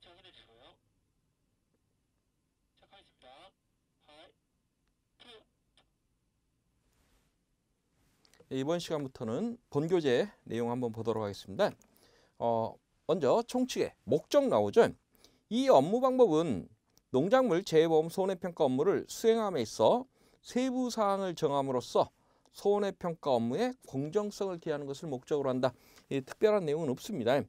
확인해 주시고요. 시작하겠습니다. 8, 2. 이번 시간부터는 본교재 내용 한번 보도록 하겠습니다. 먼저 총칙의 목적 나오죠. 이 업무 방법은 농작물 재해보험 손해평가 업무를 수행함에 있어 세부 사항을 정함으로써 손해평가 업무의 공정성을 기하는 것을 목적으로 한다. 특별한 내용은 없습니다.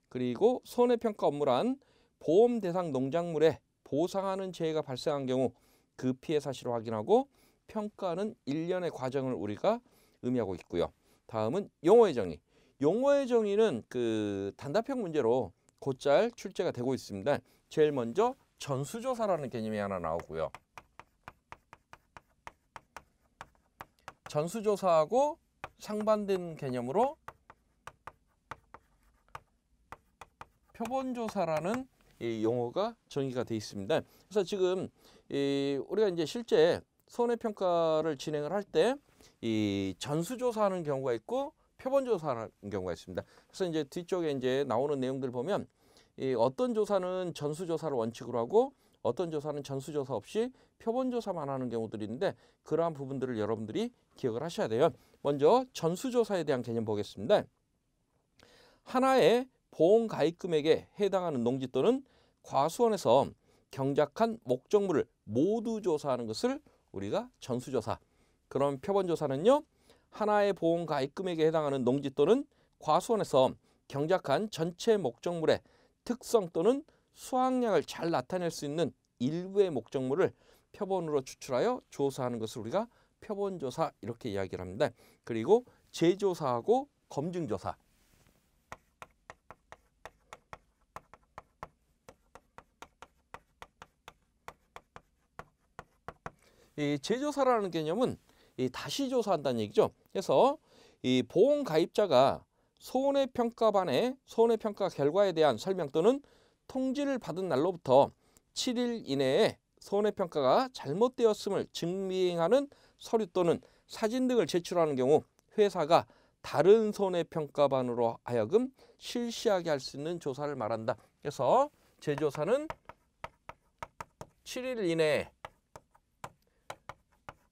그리고 손해평가 업무란 보험 대상 농작물에 보상하는 재해가 발생한 경우 그 피해 사실을 확인하고 평가하는 일련의 과정을 우리가 의미하고 있고요. 다음은 용어의 정의. 용어의 정의는 그 단답형 문제로 곧잘 출제가 되고 있습니다. 제일 먼저 전수조사라는 개념이 하나 나오고요. 전수조사하고 상반된 개념으로 표본조사라는 이 용어가 정의가 되어 있습니다. 그래서 지금 우리가 이제 실제 손해평가를 진행을 할 때 이 전수조사하는 경우가 있고 표본조사하는 경우가 있습니다. 그래서 이제 뒤쪽에 이제 나오는 내용들 보면 어떤 조사는 전수조사를 원칙으로 하고 어떤 조사는 전수조사 없이 표본조사만 하는 경우들이 있는데 그러한 부분들을 여러분들이 기억을 하셔야 돼요. 먼저 전수조사에 대한 개념 보겠습니다. 하나의 보험 가입금액에 해당하는 농지 또는 과수원에서 경작한 목적물을 모두 조사하는 것을 우리가 전수조사. 그럼 표본조사는요. 하나의 보험 가입금액에 해당하는 농지 또는 과수원에서 경작한 전체 목적물의 특성 또는 수확량을 잘 나타낼 수 있는 일부의 목적물을 표본으로 추출하여 조사하는 것을 우리가 표본조사 이렇게 이야기를 합니다. 그리고 재조사하고 검증조사. 이 재조사라는 개념은 다시 조사한다는 얘기죠. 그래서 이 보험 가입자가 손해평가반의 손해평가 결과에 대한 설명 또는 통지를 받은 날로부터 7일 이내에 손해평가가 잘못되었음을 증명하는 서류 또는 사진 등을 제출하는 경우 회사가 다른 손해평가반으로 하여금 실시하게 할 수 있는 조사를 말한다. 그래서 재조사는 7일 이내에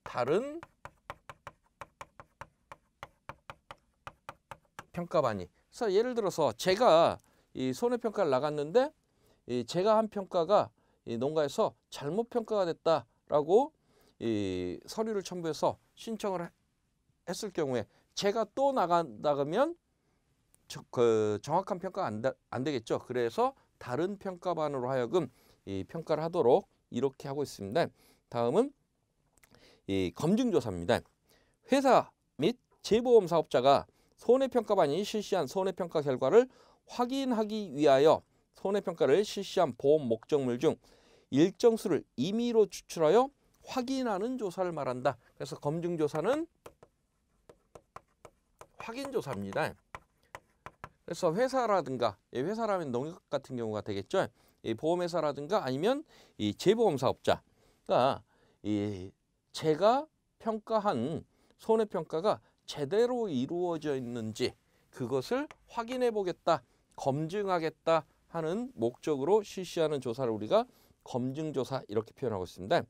다른 평가반이. 그래서 예를 들어서 제가 이 손해평가를 나갔는데 제가 한 평가가 이 농가에서 잘못 평가가 됐다라고 이 서류를 첨부해서 신청을 했을 경우에 제가 또 나가면 그 정확한 평가가 안 되겠죠. 그래서 다른 평가반으로 하여금 이 평가를 하도록 이렇게 하고 있습니다. 다음은 이 검증조사입니다. 회사 및 재보험 사업자가 손해평가반이 실시한 손해평가 결과를 확인하기 위하여 손해평가를 실시한 보험 목적물 중 일정 수를 임의로 추출하여 확인하는 조사를 말한다. 그래서 검증조사는 확인조사입니다. 그래서 회사라든가 회사라면 농협 같은 경우가 되겠죠. 이 보험회사라든가 아니면 이 재보험 사업자가 이 제가 평가한 손해평가가 제대로 이루어져 있는지 그것을 확인해 보겠다, 검증하겠다 하는 목적으로 실시하는 조사를 우리가 검증조사 이렇게 표현하고 있습니다.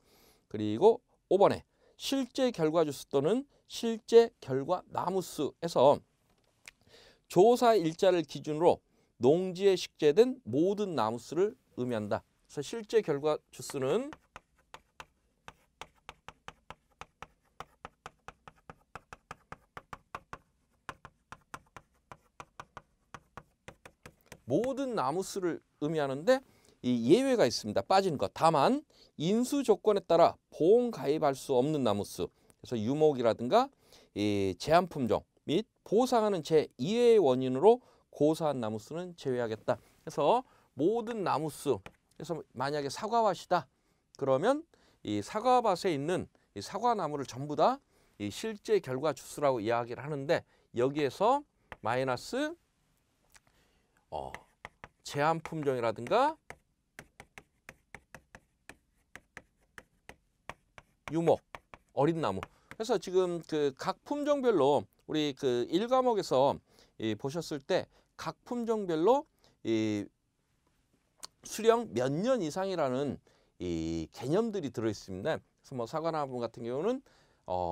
그리고 5번에 실제 결과주수 또는 실제 결과 나무수에서 조사 일자를 기준으로 농지에 식재된 모든 나무수를 의미한다. 그래서 실제 결과 주수는 모든 나무수를 의미하는데 이 예외가 있습니다. 빠지는 것. 다만 인수 조건에 따라 보험 가입할 수 없는 나무수. 그래서 유목이라든가 이 제한 품종 및 보상하는 제2의 원인으로 고사한 나무수는 제외하겠다. 그래서 모든 나무수. 그래서 만약에 사과밭이다. 그러면 이 사과밭에 있는 이 사과나무를 전부 다 이 실제 결과 주수라고 이야기를 하는데 여기에서 마이너스 제한 품종이라든가 유목, 어린 나무. 그래서 지금 그 각 품종별로 우리 그 1과목에서 보셨을 때 각 품종별로 이 수령 몇 년 이상이라는 이 개념들이 들어 있습니다. 그래서 뭐 사과나무 같은 경우는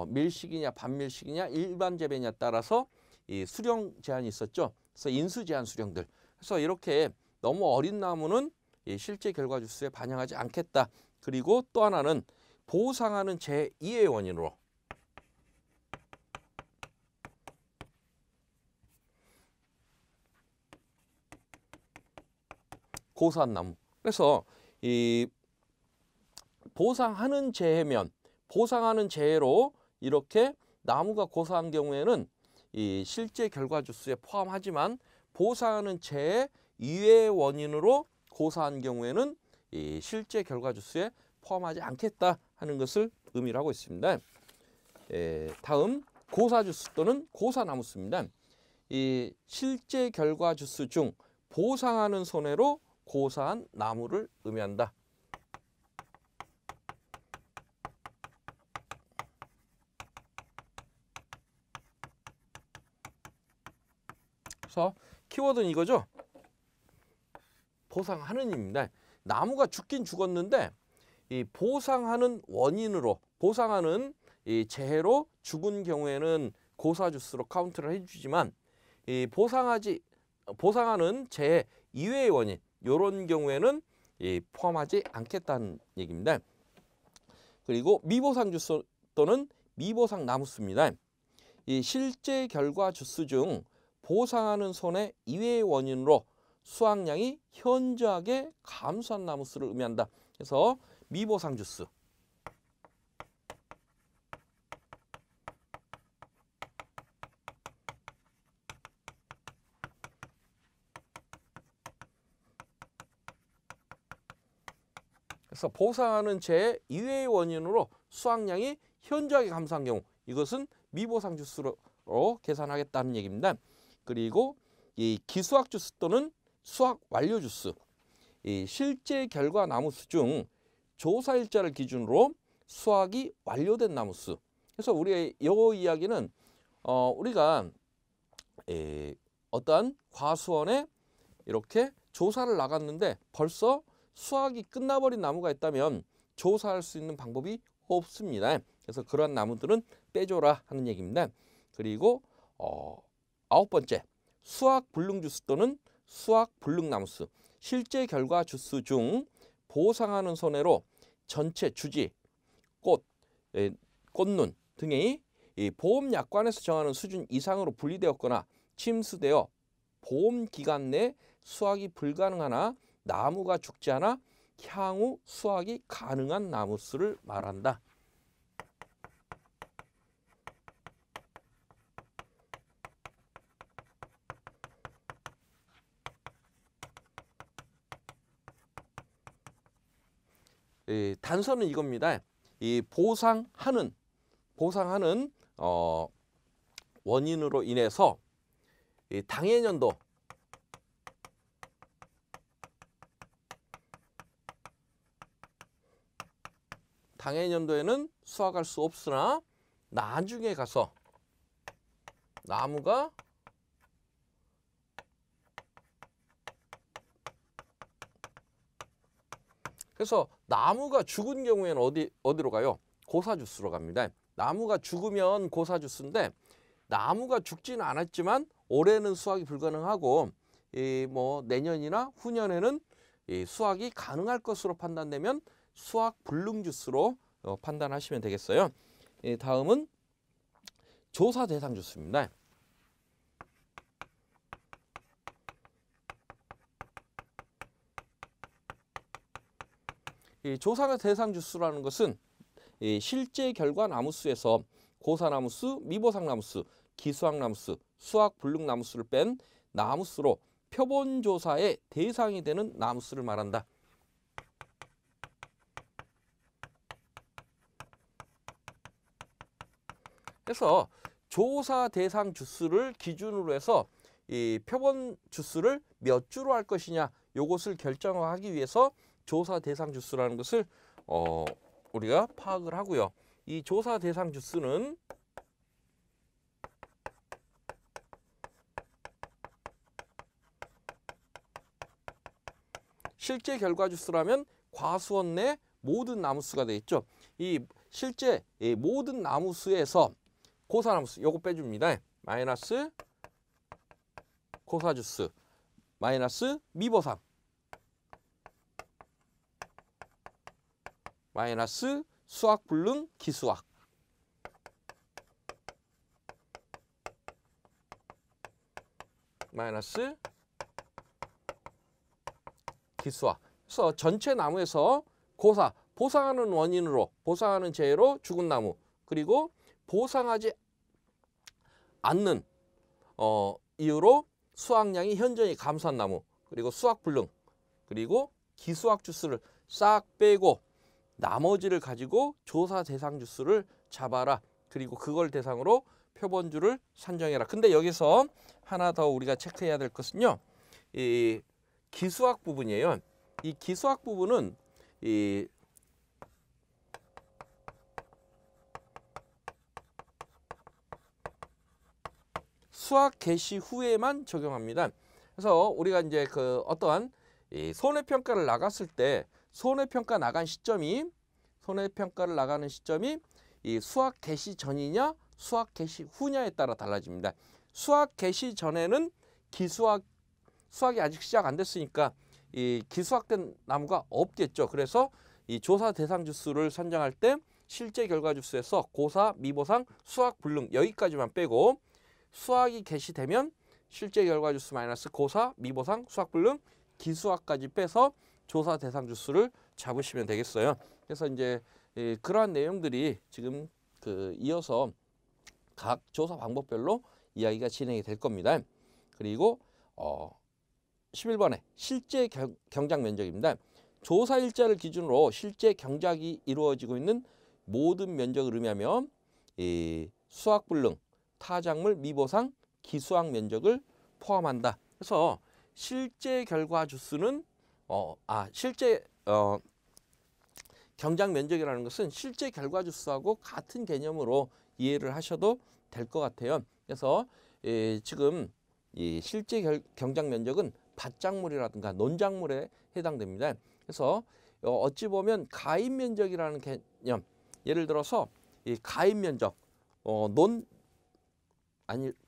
밀식이냐 반밀식이냐 일반 재배냐에 따라서 이 수령 제한이 있었죠. 그래서 인수 제한 수령들. 그래서 이렇게 너무 어린 나무는 이 실제 결과 주수에 반영하지 않겠다. 그리고 또 하나는 보상하는 제2의 원인으로 고사한 나무. 그래서 이 보상하는 재해면 보상하는 재해로 이렇게 나무가 고사한 경우에는 이 실제 결과 주수에 포함하지만 보상하는 재해 이외의 원인으로 고사한 경우에는 이 실제 결과 주수에 포함하지 않겠다 하는 것을 의미를 하고 있습니다. 다음 고사 주수 또는 고사 나무수입니다. 이 실제 결과 주수 중 보상하는 손해로 고사한 나무를 의미한다. 그래서 키워드는 이거죠. 보상하는입니다. 나무가 죽긴 죽었는데 이 보상하는 원인으로 보상하는 이 재해로 죽은 경우에는 고사주스로 카운트를 해주지만 이 보상하는 재해 이외의 원인 이런 경우에는 이 포함하지 않겠다는 얘기입니다. 그리고 미보상 주스 또는 미보상 나무수입니다. 이 실제 결과 주스 중 보상하는 손해 이외의 원인으로 수확량이 현저하게 감소한 나무수를 의미한다. 그래서 미보상 주스. 그래서 보상하는 재해 이외의 원인으로 수확량이 현저하게 감소한 경우 이것은 미보상 주스로 계산하겠다는 얘기입니다. 그리고 이 기수확 주스 또는 수확 완료 주스. 이 실제 결과 나무수 중 조사 일자를 기준으로 수확이 완료된 나무수. 그래서 우리의 이 이야기는 우리가 어떠한 과수원에 이렇게 조사를 나갔는데 벌써 수확이 끝나버린 나무가 있다면 조사할 수 있는 방법이 없습니다. 그래서 그러한 나무들은 빼줘라 하는 얘기입니다. 그리고 9번째 수확 불능 주스 또는 수확 불능 나무수. 실제 결과 주스 중 보상하는 손해로 전체 주지, 꽃, 꽃눈 등이 이 보험약관에서 정하는 수준 이상으로 분리되었거나 침수되어 보험 기간 내 수확이 불가능하나 나무가 죽지 않아 향후 수확이 가능한 나무수를 말한다. 단서는 이겁니다. 이 보상하는 원인으로 인해서 이 당해년도 당해년도에는 수확할 수 없으나 나중에 가서 나무가 그래서 나무가 죽은 경우에는 어디로 가요? 고사주스로 갑니다. 나무가 죽으면 고사주스인데 나무가 죽지는 않았지만 올해는 수확이 불가능하고 뭐 내년이나 후년에는 수확이 가능할 것으로 판단되면 수확 불능 주스로 판단하시면 되겠어요. 다음은 조사 대상 주스입니다. 이 조사 대상 주스라는 것은 실제 결과 나무수에서 고사나무수, 미보상나무수, 기수학나무수, 수확불능나무수를 뺀 나무수로 표본조사의 대상이 되는 나무수를 말한다. 그래서 조사 대상 주수를 기준으로 해서 이 표본 주수를 몇 주로 할 것이냐 요것을 결정하기 위해서 조사 대상 주수라는 것을 우리가 파악을 하고요. 이 조사 대상 주수는 실제 결과 주수라면 과수원 내 모든 나무수가 되겠죠. 이 실제 이 모든 나무수에서 고사나무수 요거 빼줍니다. 마이너스 고사주수 마이너스 미보상 마이너스 수학 불능 기수학 마이너스 기수학. 그래서 전체 나무에서 고사, 보상하는 원인으로 보상하는 재해로 죽은 나무, 그리고 보상하지 않는 이유로 수확량이 현저히 감소한 나무, 그리고 수확 불능, 그리고 기수학 주수를 싹 빼고 나머지를 가지고 조사 대상 주수를 잡아라. 그리고 그걸 대상으로 표본주를 산정해라. 근데 여기서 하나 더 우리가 체크해야 될 것은요, 이 기수학 부분이에요. 이 기수학 부분은 이 수학 개시 후에만 적용합니다. 그래서 우리가 이제 그 어떠한 이 손해평가를 나갔을 때 손해평가 나간 시점이 손해평가를 나가는 시점이 이 수학 개시 전이냐 수학 개시 후냐에 따라 달라집니다. 수학 개시 전에는 수학이 아직 시작 안 됐으니까 이 기수학된 나무가 없겠죠. 그래서 이 조사 대상 주수를 선정할 때 실제 결과 주수에서 고사, 미보상, 수학 불능 여기까지만 빼고 수학이 개시되면 실제 결과 주수 마이너스 고사, 미보상, 수학 불능, 기수학까지 빼서 조사 대상 주수를 잡으시면 되겠어요. 그래서 이제 그러한 내용들이 지금 이어서 각 조사 방법별로 이야기가 진행이 될 겁니다. 그리고 11번에 실제 경작 면적입니다. 조사 일자를 기준으로 실제 경작이 이루어지고 있는 모든 면적을 의미하며 이 수학 불능, 타작물, 미보상, 기수학 면적을 포함한다. 그래서 실제 결과 주수는 실제 경작 면적이라는 것은 실제 결과 주수하고 같은 개념으로 이해를 하셔도 될 것 같아요. 그래서 지금 이 실제 경작 면적은 밭작물이라든가 논작물에 해당됩니다. 그래서 어찌 보면 가입 면적이라는 개념, 예를 들어서 이 가입 면적,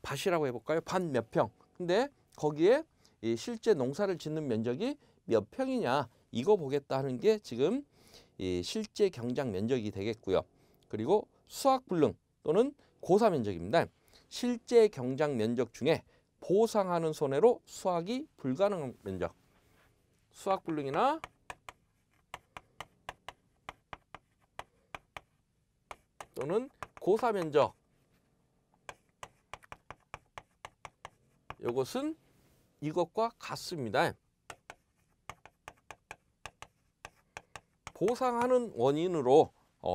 밭이라고 해볼까요? 밭 몇 평. 근데 거기에 이 실제 농사를 짓는 면적이 몇 평이냐 이거 보겠다 하는 게 지금 이 실제 경작 면적이 되겠고요. 그리고 수학 불능 또는 고사 면적입니다. 실제 경작 면적 중에 보상하는 손해로 수확이 불가능한 면적, 수학 불능이나 또는 고사 면적, 이것은 이것과 같습니다. 보상하는 원인으로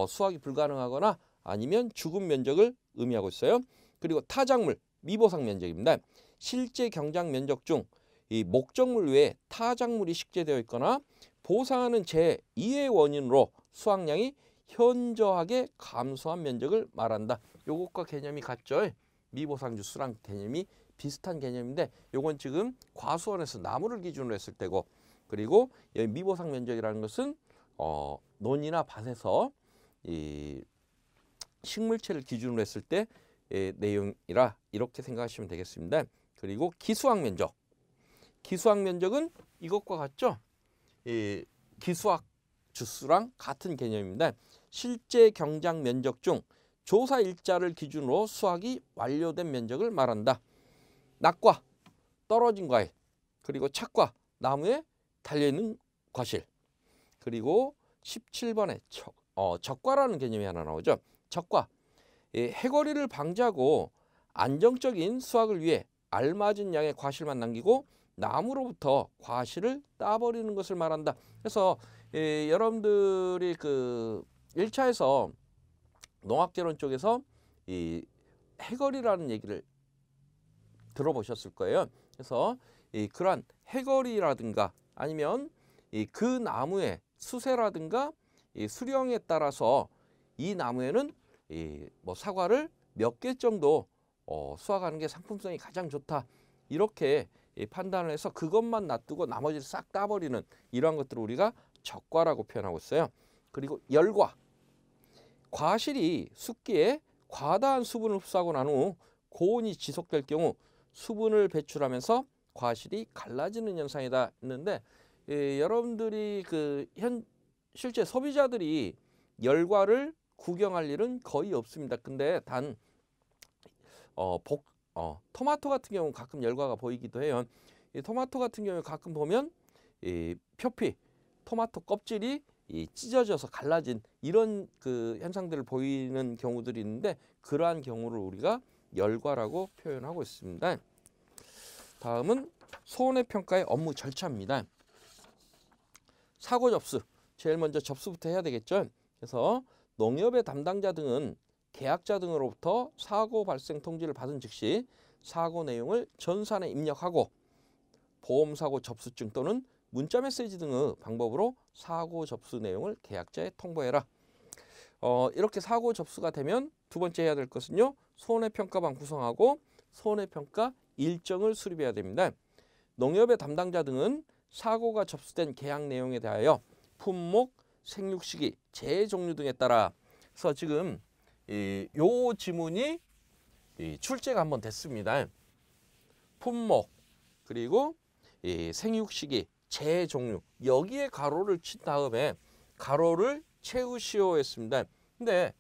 수확이 불가능하거나 아니면 죽은 면적을 의미하고 있어요. 그리고 타작물, 미보상 면적입니다. 실제 경작 면적 중 이 목적물 외에 타작물이 식재되어 있거나 보상하는 제2의 원인으로 수확량이 현저하게 감소한 면적을 말한다. 요것과 개념이 같죠. 미보상 주수랑 개념이 비슷한 개념인데 요건 지금 과수원에서 나무를 기준으로 했을 때고, 그리고 미보상 면적이라는 것은 논이나 밭에서 이 식물체를 기준으로 했을 때 내용이라 이렇게 생각하시면 되겠습니다. 그리고 기수학 면적. 기수학 면적은 이것과 같죠? 이 기수학 주수랑 같은 개념입니다. 실제 경작 면적 중 조사 일자를 기준으로 수확이 완료된 면적을 말한다. 낙과, 떨어진 과일, 그리고 착과, 나무에 달려있는 과실. 그리고 17번에 적과라는 개념이 하나 나오죠. 적과, 해거리를 방지하고 안정적인 수확을 위해 알맞은 양의 과실만 남기고 나무로부터 과실을 따버리는 것을 말한다. 그래서 여러분들이 1차에서 농학개론 쪽에서 이 해거리라는 얘기를 들어보셨을 거예요. 그래서 그러한 해거리라든가 아니면 그 나무의 수세라든가 수령에 따라서 이 나무에는 사과를 몇 개 정도 수확하는 게 상품성이 가장 좋다. 이렇게 판단을 해서 그것만 놔두고 나머지를 싹 따버리는 이러한 것들을 우리가 적과라고 표현하고 있어요. 그리고 열과, 과실이 숫기에 과다한 수분을 흡수하고 난 후 고온이 지속될 경우 수분을 배출하면서 과실이 갈라지는 현상이다 했는데, 여러분들이 실제 소비자들이 열과를 구경할 일은 거의 없습니다. 근데 단 토마토 같은 경우는 가끔 열과가 보이기도 해요. 이 토마토 같은 경우에 가끔 보면 이 표피, 토마토 껍질이 찢어져서 갈라진 이런 현상들을 보이는 경우들이 있는데, 그러한 경우를 우리가 열과라고 표현하고 있습니다. 다음은 손해평가의 업무 절차입니다. 사고 접수, 제일 먼저 접수부터 해야 되겠죠. 그래서 농협의 담당자 등은 계약자 등으로부터 사고 발생 통지를 받은 즉시 사고 내용을 전산에 입력하고 보험사고 접수증 또는 문자메시지 등의 방법으로 사고 접수 내용을 계약자에 통보해라. 이렇게 사고 접수가 되면 두 번째 해야 될 것은요, 손해평가반 구성하고 손해평가 일정을 수립해야 됩니다. 농협의 담당자 등은 사고가 접수된 계약 내용에 대하여 품목, 생육시기, 재해 종류 등에 따라, 그래서 지금 요 지문이 출제가 한번 됐습니다. 품목, 그리고 생육시기, 재해 종류, 여기에 가로를 친 다음에 가로를 채우시오 했습니다. 근데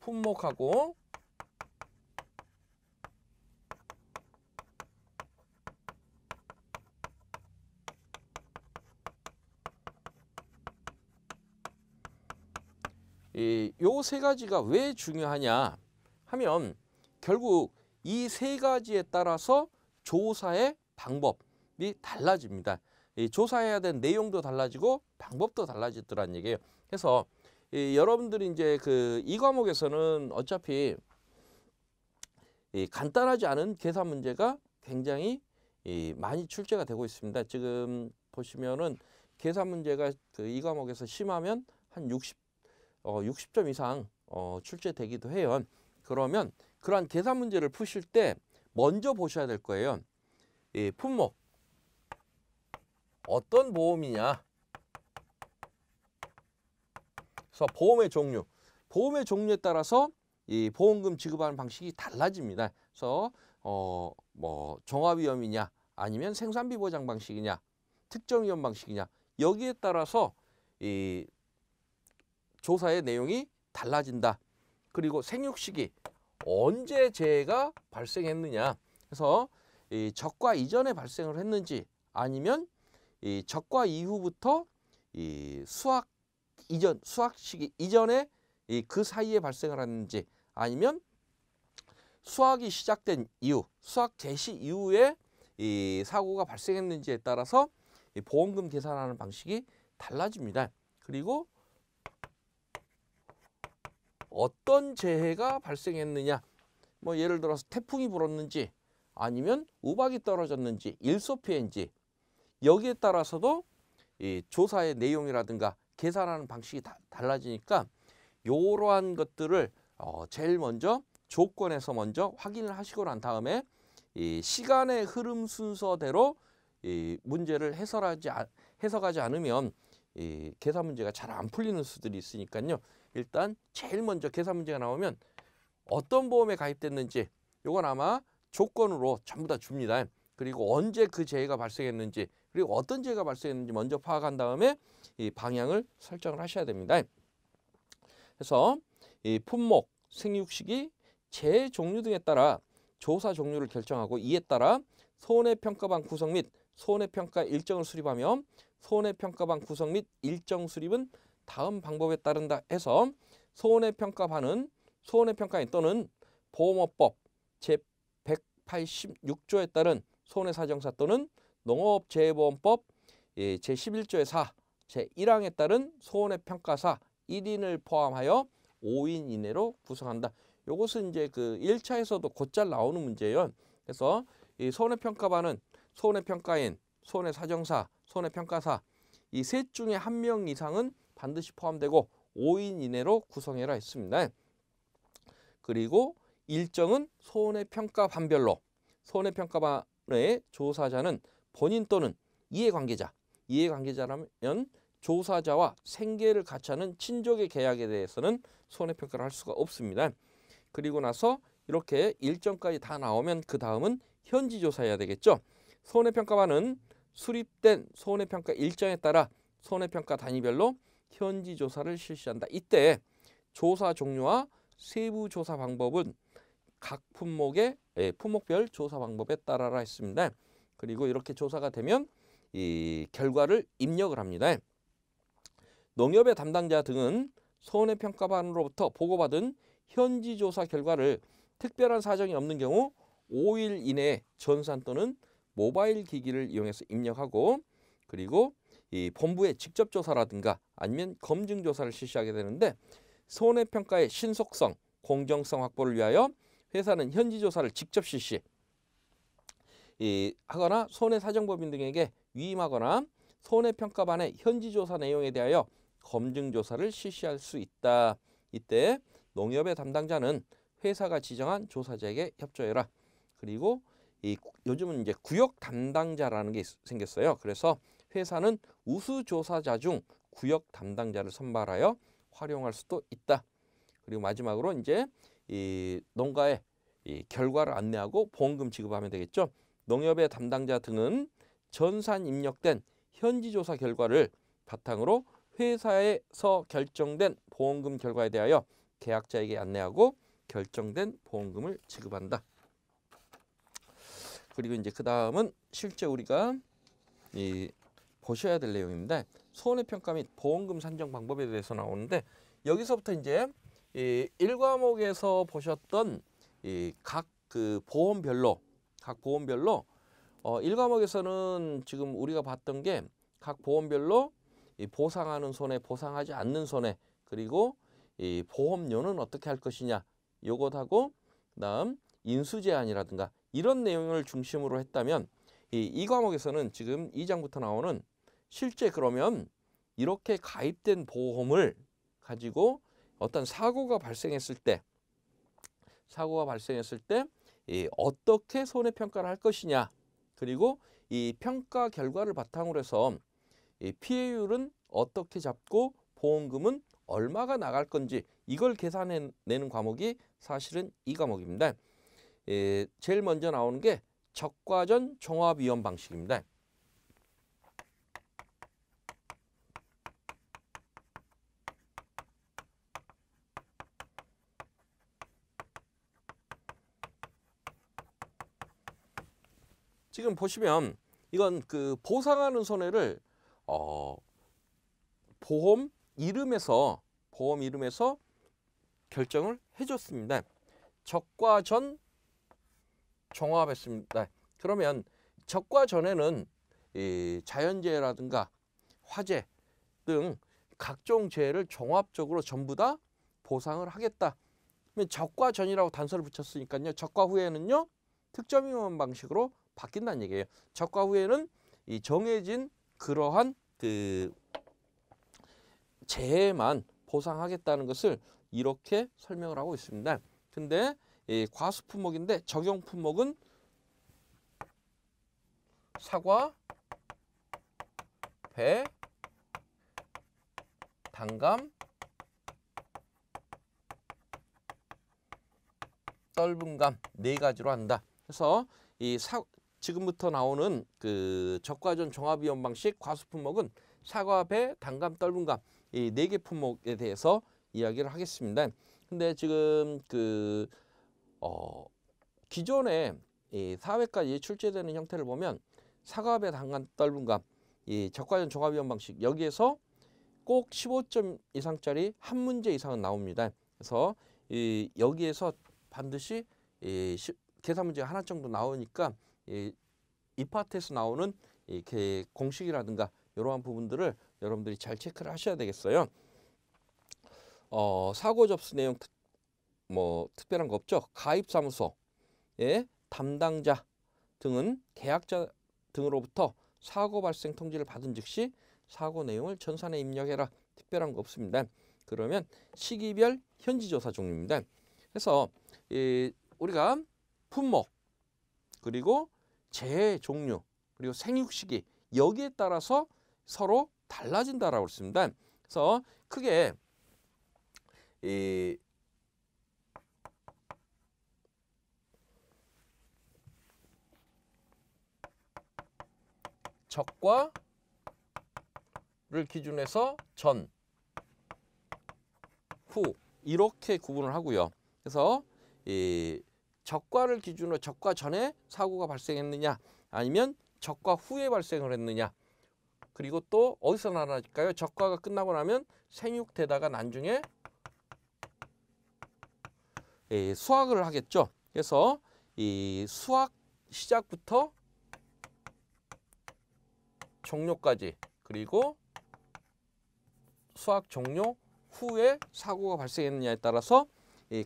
품목하고 요 세 가지가 왜 중요하냐 하면, 결국 이 세 가지에 따라서 조사의 방법이 달라집니다. 조사해야 되는 내용도 달라지고 방법도 달라지더란 얘기예요. 그래서 여러분들이 이제 이 과목에서는 어차피 간단하지 않은 계산 문제가 굉장히 많이 출제가 되고 있습니다. 지금 보시면은 계산 문제가 이 과목에서 심하면 한 60점 이상 출제되기도 해요. 그러면 그러한 계산 문제를 푸실 때 먼저 보셔야 될 거예요. 품목, 어떤 보험이냐. 그래서 보험의 종류에 따라서 이 보험금 지급하는 방식이 달라집니다. 그래서 뭐 종합위험이냐, 아니면 생산비 보장 방식이냐, 특정위험 방식이냐, 여기에 따라서 이 조사의 내용이 달라진다. 그리고 생육시기, 언제 재해가 발생했느냐. 그래서 이 적과 이전에 발생을 했는지, 아니면 이 적과 이후부터 이 수확 시기 이전에 그 사이에 발생을 했는지, 아니면 수확이 시작된 이후, 수확 개시 이후에 이 사고가 발생했는지에 따라서 이 보험금 계산하는 방식이 달라집니다. 그리고 어떤 재해가 발생했느냐, 뭐 예를 들어서 태풍이 불었는지, 아니면 우박이 떨어졌는지, 일소 피해인지, 여기에 따라서도 이 조사의 내용이라든가 계산하는 방식이 달라지니까, 이러한 것들을 제일 먼저 조건에서 먼저 확인을 하시고 난 다음에 이 시간의 흐름 순서대로 이 문제를 해석하지 않으면 이 계산 문제가 잘 안 풀리는 수들이 있으니까요. 일단 제일 먼저 계산 문제가 나오면 어떤 보험에 가입됐는지, 이건 아마 조건으로 전부 다 줍니다. 그리고 언제 그 재해가 발생했는지, 그리고 어떤 재해가 발생했는지 먼저 파악한 다음에 이 방향을 설정을 하셔야 됩니다. 그래서 이 품목, 생육시기, 재해 종류 등에 따라 조사 종류를 결정하고, 이에 따라 손해평가반 구성 및 손해평가 일정을 수립하며, 손해평가반 구성 및 일정 수립은 다음 방법에 따른다 해서, 손해평가반은 손해평가인 또는 보험업법 제186조에 따른 손해사정사 또는 농업재해보험법 제11조의 4, 제1항에 따른 손해평가사 1인을 포함하여 5인 이내로 구성한다. 이것은 이제 1차에서도 곧잘 나오는 문제예요. 그래서 이 손해평가반은 손해평가인, 손해사정사, 손해평가사 이 셋 중에 한 명 이상은 반드시 포함되고 5인 이내로 구성해라 했습니다. 그리고 일정은 손해평가반별로, 손해평가반 손해 조사자는 본인 또는 이해관계자라면 조사자와 생계를 같이 하는 친족의 계약에 대해서는 손해평가를 할 수가 없습니다. 그리고 나서 이렇게 일정까지 다 나오면 그 다음은 현지조사해야 되겠죠. 손해평가반은 수립된 손해평가 일정에 따라 손해평가 단위별로 현지조사를 실시한다. 이때 조사 종류와 세부 조사 방법은 각 품목의 품목별 조사 방법에 따라라 했습니다. 그리고 이렇게 조사가 되면 이 결과를 입력을 합니다. 농협의 담당자 등은 손해평가반으로부터 보고받은 현지조사 결과를 특별한 사정이 없는 경우 5일 이내에 전산 또는 모바일 기기를 이용해서 입력하고, 그리고 이 본부의 직접 조사라든가 아니면 검증 조사를 실시하게 되는데, 손해평가의 신속성, 공정성 확보를 위하여 회사는 현지 조사를 직접 하거나 손해사정법인 등에게 위임하거나 손해평가반의 현지 조사 내용에 대하여 검증 조사를 실시할 수 있다. 이때 농협의 담당자는 회사가 지정한 조사자에게 협조해라. 그리고 요즘은 이제 구역 담당자라는 게 생겼어요. 그래서 회사는 우수 조사자 중 구역 담당자를 선발하여 활용할 수도 있다. 그리고 마지막으로 이제 이 농가의 이 결과를 안내하고 보험금 지급하면 되겠죠. 농협의 담당자 등은 전산 입력된 현지 조사 결과를 바탕으로 회사에서 결정된 보험금 결과에 대하여 계약자에게 안내하고 결정된 보험금을 지급한다. 그리고 이제 그 다음은 실제 우리가 보셔야 될 내용인데, 손해평가 및 보험금 산정 방법에 대해서 나오는데, 여기서부터 이제 1과목에서 보셨던 각 그 보험별로 1과목에서는 지금 우리가 봤던 게 각 보험별로 보상하는 손해, 보상하지 않는 손해, 그리고 이 보험료는 어떻게 할 것이냐, 요것하고 그다음 인수 제한이라든가 이런 내용을 중심으로 했다면, 이 과목에서는 지금 2장부터 나오는 실제 그러면 이렇게 가입된 보험을 가지고 어떤 사고가 발생했을 때 어떻게 손해평가를 할 것이냐, 그리고 이 평가 결과를 바탕으로 해서 이 피해율은 어떻게 잡고 보험금은 얼마가 나갈 건지 이걸 계산해내는 과목이 사실은 이 과목입니다. 제일 먼저 나오는 게 적과전 종합위험 방식입니다. 지금 보시면 이건 그 보상하는 손해를 보험 이름에서 결정을 해줬습니다. 적과 전 종합했습니다. 그러면 적과 전에는 이 자연재해라든가 화재 등 각종 재해를 종합적으로 전부 다 보상을 하겠다. 그러면 적과 전이라고 단서를 붙였으니까요. 적과 후에는요 특점위험 방식으로 바뀐다는 얘기예요. 적과 후에는 이 정해진 그러한 그 재해만 보상하겠다는 것을 이렇게 설명을 하고 있습니다. 근데 이 과수 품목인데 적용 품목은 사과, 배, 단감, 떫은감 네 가지로 한다. 그래서 지금부터 나오는 그 적과전 종합위험 방식 과수 품목은 사과, 배, 단감, 떫은감 이 네 개 품목에 대해서 이야기를 하겠습니다. 근데 지금 기존에 이 사회까지 출제되는 형태를 보면 사과, 배, 단감, 떫은감 이 적과전 종합위험 방식 여기에서 꼭 15점 이상짜리 한 문제 이상은 나옵니다. 그래서 여기에서 반드시 계산 문제가 하나 정도 나오니까 이 파트에서 나오는 이렇게 공식이라든가 이러한 부분들을 여러분들이 잘 체크를 하셔야 되겠어요. 사고 접수 내용 특별한 거 없죠. 가입사무소의 담당자 등은 계약자 등으로부터 사고 발생 통지를 받은 즉시 사고 내용을 전산에 입력해라. 특별한 거 없습니다. 그러면 시기별 현지조사 종류입니다. 그래서 우리가 품목 그리고 재해 종류 그리고 생육 시기 여기에 따라서 서로 달라진다라고 했습니다. 그래서 크게 이 적과를 기준해서 전, 후 이렇게 구분을 하고요. 그래서 이 적과를 기준으로 적과 전에 사고가 발생했느냐 아니면 적과 후에 발생을 했느냐 그리고 또 어디서 나눠질까요? 적과가 끝나고 나면 생육되다가 나중에 수확을 하겠죠. 그래서 이 수확 시작부터 종료까지 그리고 수확 종료 후에 사고가 발생했느냐에 따라서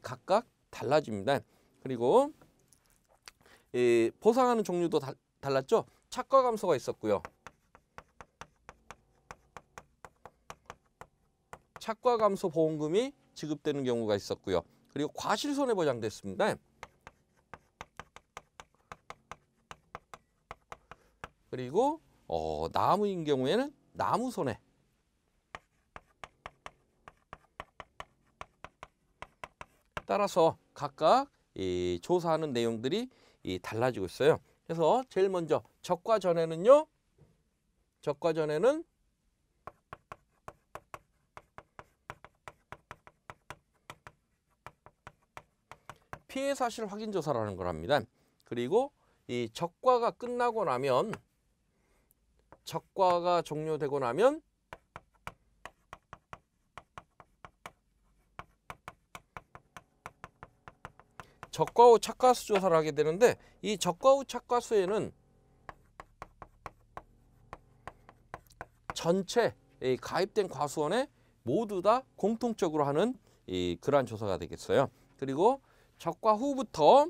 각각 달라집니다. 그리고 보상하는 종류도 달랐죠. 착과 감소가 있었고요. 착과 감소 보험금이 지급되는 경우가 있었고요. 그리고 과실손해보장도 했습니다. 그리고 나무인 경우에는 나무손해. 따라서 각각 조사하는 내용들이 달라지고 있어요. 그래서 제일 먼저 적과 전에는요. 적과 전에는 피해 사실 확인 조사라는 걸 합니다. 그리고 이 적과가 끝나고 나면 적과가 종료되고 나면 적과 후 착과수 조사를 하게 되는데 이 적과 후 착과수에는 전체 가입된 과수원에 모두 다 공통적으로 하는 그러한 조사가 되겠어요. 그리고 적과 후부터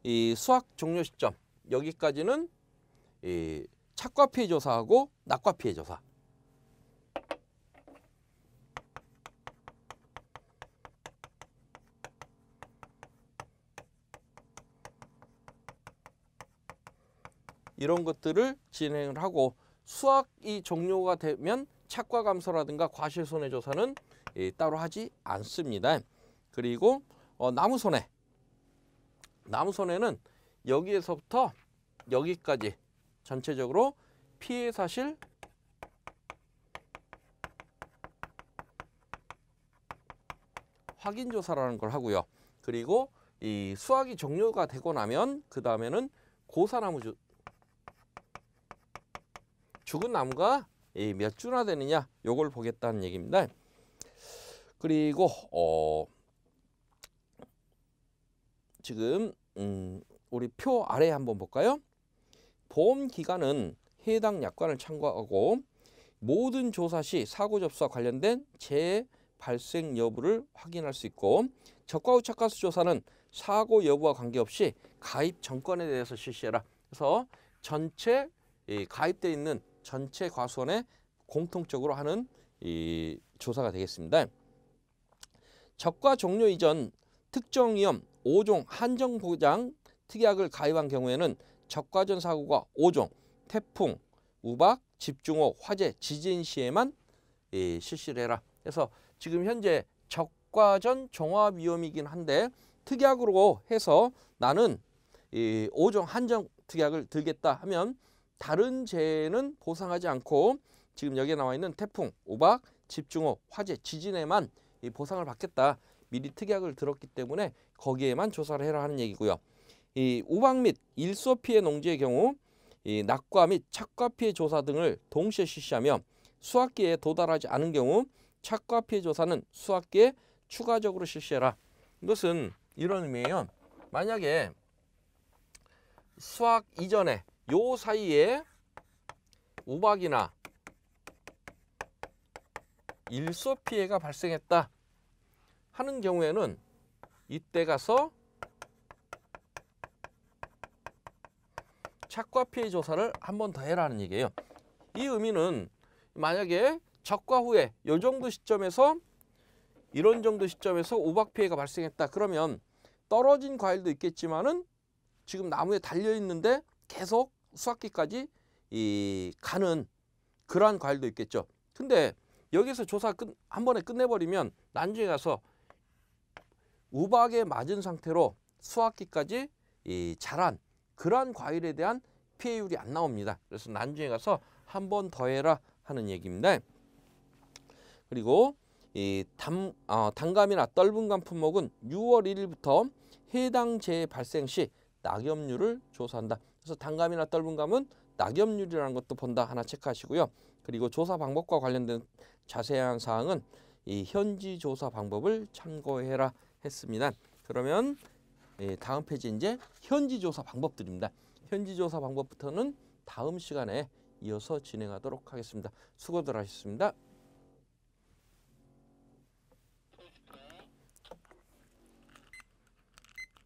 이 수확 종료 시점 여기까지는 착과 피해 조사하고 낙과 피해 조사. 이런 것들을 진행을 하고 수확이 종료가 되면 착과 감소라든가 과실손해 조사는 따로 하지 않습니다. 그리고 나무손해. 나무손해는 여기에서부터 여기까지 전체적으로 피해 사실 확인 조사라는 걸 하고요. 그리고 이 수확이 종료가 되고 나면 그 다음에는 고사나무 죽은 나무가 몇 주나 되느냐 요걸 보겠다는 얘기입니다. 그리고 지금 우리 표 아래 한번 볼까요? 보험기간은 해당 약관을 참고하고 모든 조사 시 사고 접수와 관련된 재해 발생 여부를 확인할 수 있고 적과 후 착과수 조사는 사고 여부와 관계없이 가입 정권에 대해서 실시해라. 그래서 전체 가입되어 있는 전체 과수원에 공통적으로 하는 이 조사가 되겠습니다. 적과 종료 이전 특정 위험 5종 한정보장 특약을 가입한 경우에는 적과 전 사고가 5종 태풍, 우박, 집중호우, 화재, 지진 시에만 실시를 해라. 그래서 지금 현재 적과 전 종합 위험이긴 한데 특약으로 해서 나는 5종 한정 특약을 들겠다 하면 다른 재해는 보상하지 않고 지금 여기에 나와 있는 태풍, 우박, 집중호우, 화재, 지진에만 이 보상을 받겠다. 미리 특약을 들었기 때문에 거기에만 조사를 해라 하는 얘기고요. 이 우박 및 일소 피해 농지의 경우 이 낙과 및 착과 피해 조사 등을 동시에 실시하며 수확기에 도달하지 않은 경우 착과 피해 조사는 수확기에 추가적으로 실시해라. 이것은 이런 의미예요. 만약에 수확 이전에 요 사이에 우박이나 일소 피해가 발생했다 하는 경우에는 이때 가서 착과 피해 조사를 한 번 더 해라는 얘기예요. 이 의미는 만약에 적과 후에 요 정도 시점에서 이런 정도 시점에서 우박 피해가 발생했다 그러면 떨어진 과일도 있겠지만은 지금 나무에 달려 있는데 계속 수확기까지 가는 그러한 과일도 있겠죠. 근데 여기서 조사 한 번에 끝내버리면 나중에 가서 우박에 맞은 상태로 수확기까지 자란 그러한 과일에 대한 피해율이 안 나옵니다. 그래서 나중에 가서 한 번 더 해라 하는 얘기입니다. 그리고 단감이나 떫은감 품목은 6월 1일부터 해당 재해 발생 시 낙엽률을 조사한다. 그래서 단감이나 떫은감은 낙엽률이라는 것도 본다. 하나 체크하시고요. 그리고 조사 방법과 관련된 자세한 사항은 이 현지 조사 방법을 참고해라 했습니다. 그러면 다음 페이지 이제 현지 조사 방법들입니다. 현지 조사 방법부터는 다음 시간에 이어서 진행하도록 하겠습니다. 수고들 하셨습니다.